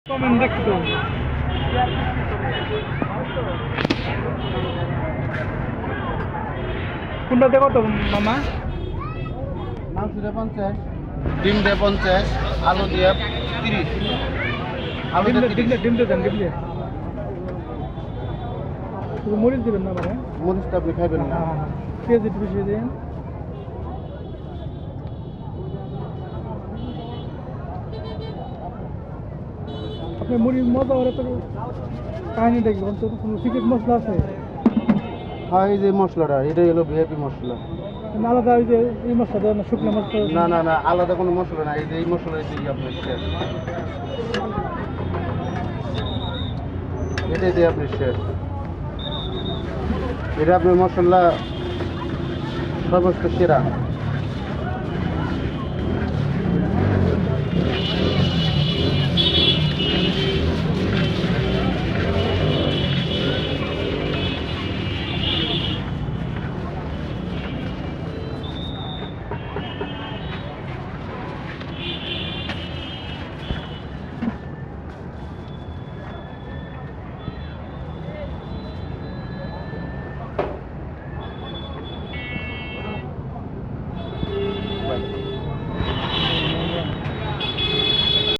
Comment দেখতো কোনটা দেখো তো মামা? মাংস দিয়ে 50, ডিম দিয়ে 50, আলু দিয়ে 30। আলু দিয়ে 30। ডিম দিয়ে দেন, ডিম দিয়ে শুধু মরিচ দিবেন না মানে? মরিচটা আপনি খাইবেন না। হ্যাঁ, পেঁয়াজ একটু বেশি দিন। আপনি মুড়ির মজা হলে তো কাহিনি দেখবেন তো, কোনো সিক্রেট মশলা আছে? হ্যাঁ, এই যে মশলাটা, এটাই হলো ভিআইপি মশলা। মানে আলাদা ওই যে এই মশলা দেওয়া না, শুকনো মশলা? না না না, আলাদা কোনো মশলা না, এই যে এই মশলাই দিই আপনার শেষ। এটাই দিয়ে আপনি শেষ। এটা আপনার মশলা সর্বোচ্চ সেরা।